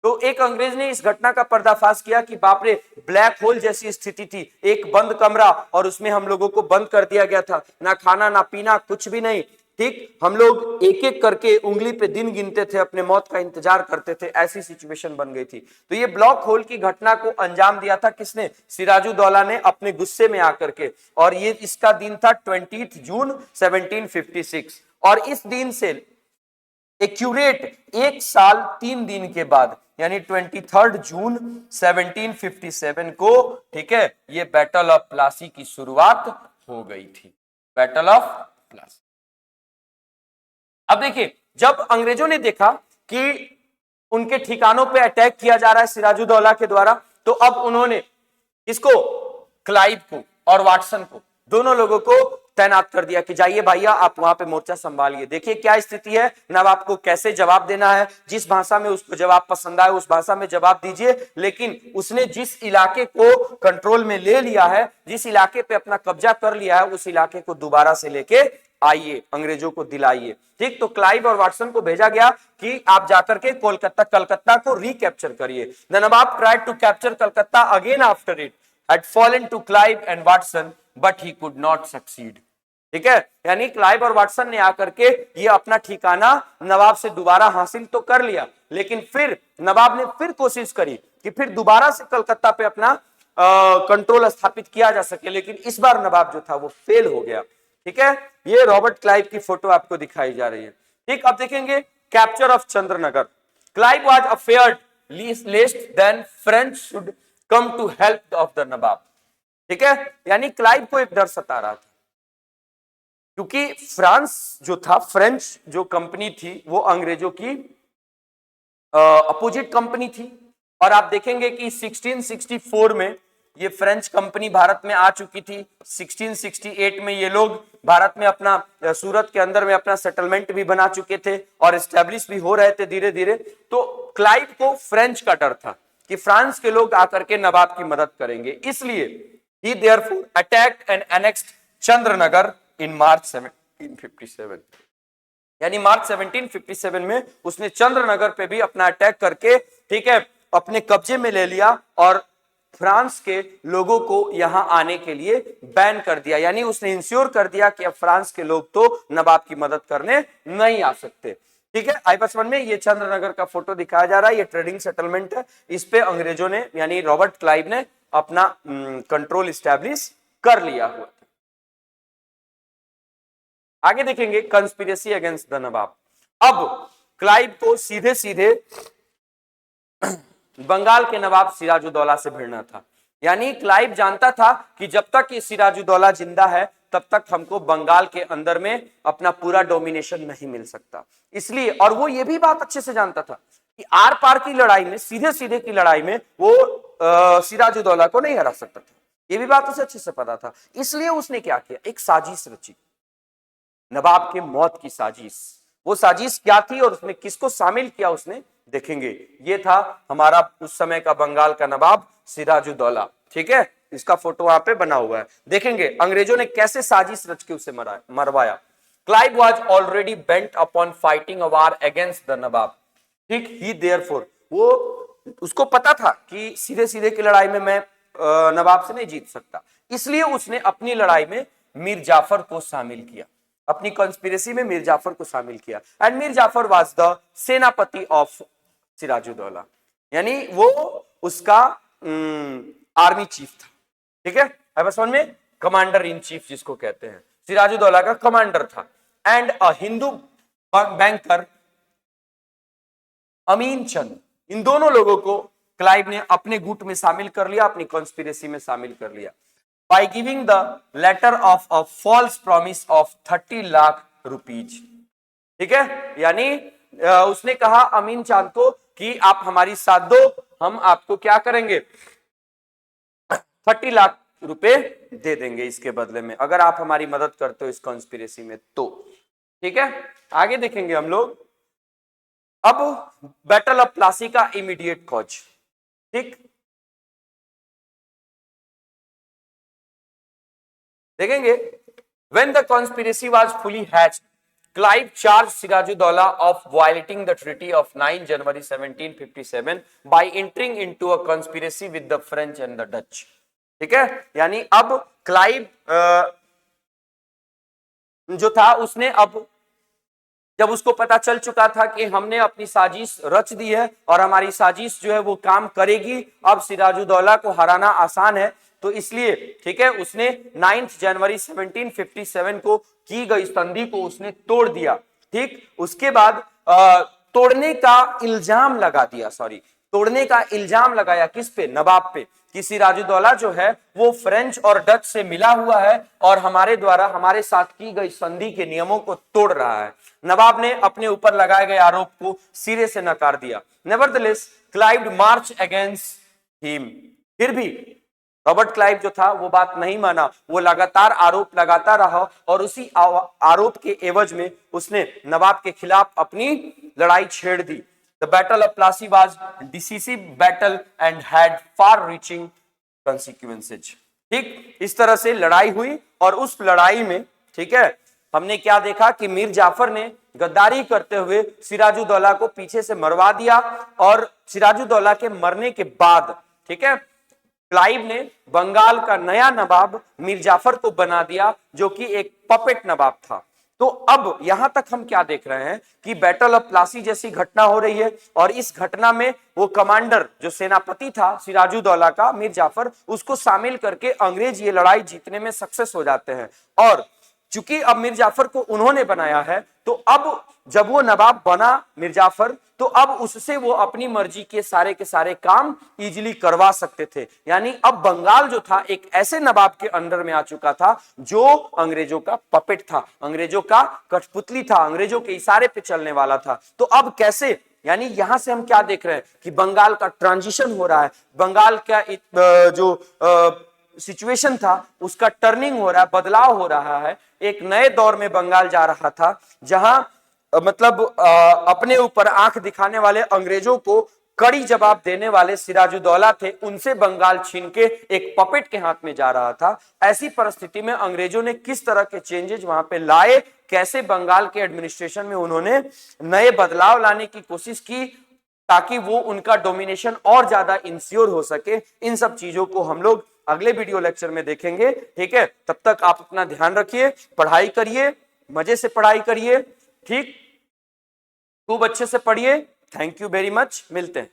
तो एक अंग्रेज ने इस घटना का पर्दाफाश किया कि बाप रे, ब्लैक होल जैसी स्थिति थी, एक बंद कमरा, और उसमें हम लोगों को बंद कर दिया गया था, ना खाना ना पीना, कुछ भी नहीं। ठीक, हम लोग एक एक करके उंगली पे दिन गिनते थे, अपने मौत का इंतजार करते थे, ऐसी सिचुएशन बन गई थी। तो ये ब्लैक होल की घटना को अंजाम दिया था किसने? सिराजुद्दौला ने, अपने गुस्से में आकर के। और ये इसका दिन था 20 जून 1756, और इस दिन से एक्यूरेट 1 साल 3 दिन के बाद, यानी 23 जून 1757 को, ठीक है, ये बैटल ऑफ प्लासी की शुरुआत हो गई थी। Battle of Plassey. अब देखिए, जब अंग्रेजों ने देखा कि उनके ठिकानों पे अटैक किया जा रहा है सिराजुद्दौला के द्वारा, तो अब उन्होंने इसको, क्लाइव को और वाटसन को, दोनों लोगों को तैनात कर दिया कि जाइए भैया, आप वहां पे मोर्चा संभालिए, देखिए क्या स्थिति है, नवाब को कैसे जवाब देना है, जिस भाषा में उसको जवाब पसंद आए उस भाषा में जवाब दीजिए। लेकिन उसने जिस इलाके को कंट्रोल में ले लिया है, जिस इलाके पे अपना कब्जा कर लिया है, उस इलाके को दोबारा से लेके आइए, अंग्रेजों को दिलाइए। ठीक, तो क्लाइव और वाटसन को भेजा गया कि आप जाकर के कलकत्ता को रिकैप्चर करिए। The Nawab tried to capture Calcutta again after it had fallen to Clive and Watson, but he could not succeed। ठीक है, यानी क्लाइव और वाटसन ने आकर के ये अपना ठिकाना नवाब से दोबारा हासिल तो कर लिया, लेकिन फिर नवाब ने फिर कोशिश करी कि फिर दोबारा से कलकत्ता पे अपना कंट्रोल स्थापित किया जा सके, लेकिन इस बार नवाब जो था वो फेल हो गया। ठीक है, ये रॉबर्ट क्लाइव की फोटो आपको दिखाई जा रही है। ठीक, अब देखेंगे capture of Chandernagore. Clive was afraid lest then French should come to help of the Nawab. ठीक है, यानी क्लाइव को एक डर सता रहा था, क्योंकि फ्रांस जो था, फ्रेंच जो कंपनी थी वो अंग्रेजों की अपोजिट कंपनी थी। और आप देखेंगे कि 1664 में ये फ्रेंच कंपनी भारत में आ चुकी थी। 1668 में ये लोग भारत में अपना सूरत के अंदर में अपना सेटलमेंट भी बना चुके थे और एस्टेब्लिश भी हो रहे थे धीरे धीरे। तो क्लाइव को फ्रेंच का डर था कि फ्रांस के लोग आकर के नवाब की मदद करेंगे, इसलिए he therefore attacked and annexed Chandranagar in March 1757। यानी मार्च 1757 में उसने चंद्रनगर पे भी अपना अटैक करके, ठीक है, अपने कब्जे में ले लिया और फ्रांस के लोगों को यहां आने के लिए बैन कर दिया। यानी उसने इंश्योर कर दिया कि अब फ्रांस के लोग तो नवाब की मदद करने नहीं आ सकते। ठीक है, I+1 में ये चंद्रनगर का फोटो दिखाया जा रहा है, ये ट्रेडिंग सेटलमेंट है, इस पे अंग्रेजों ने यानी रॉबर्ट क्लाइव ने अपना कंट्रोल स्टैब्लिश कर लिया हुआ। आगे देखेंगे कंस्पिरेसी अगेंस्ट द नवाब। अब क्लाइव को सीधे सीधे बंगाल के नवाब सिराजुद्दौला से भिड़ना था। यानी क्लाइव जानता था कि जब तक ये सिराजुद्दौला जिंदा है तब तक हमको बंगाल के अंदर में अपना पूरा डोमिनेशन नहीं मिल सकता। इसलिए, और वो ये भी बात अच्छे से जानता था कि आर पार की लड़ाई में, सीधे सीधे की लड़ाई में वो सिराजुद्दौला को नहीं हरा सकता था। ये भी बात उसे अच्छे से पता था। इसलिए उसने क्या किया, एक साजिश रची, नवाब के मौत की साजिश। वो साजिश क्या थी और उसमें किसको शामिल किया उसने देखेंगे। ये था हमारा उस समय का बंगाल का नवाब सिराजुद्दौला। ठीक है, इसका फोटो वहां पे बना हुआ है, देखेंगे अंग्रेजों ने कैसे साजिश रच के उसे मरवाया। Clive was already bent upon fighting a war against the Nawab. ठीक, ही देयरफॉर, वो उसको पता था कि सीधे सीधे की लड़ाई में मैं नवाब से नहीं जीत सकता, इसलिए उसने अपनी लड़ाई में मीर जाफर को शामिल किया, अपनी कॉन्स्पिरेसी में मीर जाफर को शामिल किया। And Mir Jafar was the senapati of Sirajuddaulah, यानी वो उसका आर्मी चीफ था। ठीक है, I+1 में कमांडर इन चीफ जिसको कहते हैं, सिराजुद्दौला का कमांडर था। एंड अ हिंदू बैंकर अमीन चंद, इन दोनों लोगों को क्लाइव ने अपने गुट में शामिल कर लिया, अपनी कॉन्स्पिरेसी में शामिल कर लिया, by giving the letter of a false promise of 30 lakh rupees. ठीक है, यानी उसने कहा अमीन चांद को कि आप हमारी साथ दो, हम आपको क्या करेंगे, 30 लाख रुपए दे देंगे इसके बदले में, अगर आप हमारी मदद करते हो इस कॉन्स्पिरेसी में तो। ठीक है, आगे देखेंगे हम लोग अब बैटल ऑफ प्लासी का इमीडिएट कॉज। ठीक, देखेंगे when the conspiracy was fully hatched, Clive charged Sirajuddaulah of violating the treaty of 9 January 1757 by entering into a conspiracy with the French and the Dutch। ठीक है, यानी अब क्लाइव जो था उसने, अब जब उसको पता चल चुका था कि हमने अपनी साजिश रच दी है और हमारी साजिश जो है वो काम करेगी, अब सिराजुद्दौला को हराना आसान है, तो इसलिए ठीक है उसने 9 जनवरी 1757 को की गई संधि को उसने तोड़ दिया। ठीक, उसके बाद तोड़ने का इल्जाम लगा दिया, तोड़ने का इल्जाम लगाया किस पे, नवाब पे, कि सिराजुद्दौला जो है वो फ्रेंच और डच से मिला हुआ है और हमारे द्वारा हमारे साथ की गई संधि के नियमों को तोड़ रहा है। नवाब ने अपने ऊपर लगाए गए आरोप को सिरे से नकार दिया। नेवरदलेस क्लाइव मार्च अगेंस्ट हिम, फिर भी रॉबर्ट क्लाइव जो था वो बात नहीं माना, वो लगातार आरोप लगाता रहा और उसी आरोप के एवज में उसने नवाब के खिलाफ अपनी लड़ाई छेड़ दी। The battle of Plassey was decisive battle and had far-reaching consequences। ठीक, इस तरह से लड़ाई हुई और उस लड़ाई में, ठीक है, हमने क्या देखा कि मीर जाफर ने गद्दारी करते हुए सिराजुद्दौला को पीछे से मरवा दिया और सिराजुद्दौला के मरने के बाद, ठीक है, क्लाइव ने बंगाल का नया नवाब मीर जाफर को बना दिया, जो कि एक पपेट नवाब था। तो अब यहां तक हम क्या देख रहे हैं कि बैटल ऑफ प्लासी जैसी घटना हो रही है, और इस घटना में वो कमांडर जो सेनापति था सिराजुद्दौला का, मीर जाफर, उसको शामिल करके अंग्रेज ये लड़ाई जीतने में सक्सेस हो जाते हैं। और चूंकि अब मीर जाफर को उन्होंने बनाया है, तो अब जब वो नवाब बना मीर जाफर, तो अब उससे वो अपनी मर्जी के सारे काम इजीली करवा सकते थे। यानी अब बंगाल जो था एक ऐसे नवाब के अंडर में आ चुका था जो अंग्रेजों का पपेट था, अंग्रेजों का कठपुतली था, अंग्रेजों के इशारे पे चलने वाला था। तो अब कैसे, यानी यहां से हम क्या देख रहे हैं कि बंगाल का ट्रांजिशन हो रहा है, बंगाल का जो सिचुएशन था उसका टर्निंग हो रहा है, बदलाव हो रहा है। एक नए दौर में बंगाल जा रहा था, जहां मतलब अपने ऊपर आंख दिखाने वाले अंग्रेजों को कड़ी जवाब देने वाले सिराजुद्दौला थे, उनसे बंगाल छीन के एक पपेट के हाथ में जा रहा था। ऐसी परिस्थिति में अंग्रेजों ने किस तरह के चेंजेस वहां पे लाए, कैसे बंगाल के एडमिनिस्ट्रेशन में उन्होंने नए बदलाव लाने की कोशिश की ताकि वो उनका डोमिनेशन और ज्यादा इंश्योर हो सके, इन सब चीजों को हम लोग अगले वीडियो लेक्चर में देखेंगे। ठीक है, तब तक आप अपना ध्यान रखिए, पढ़ाई करिए, मजे से पढ़ाई करिए, ठीक, खूब अच्छे से पढ़िए। थैंक यू वेरी मच, मिलते हैं।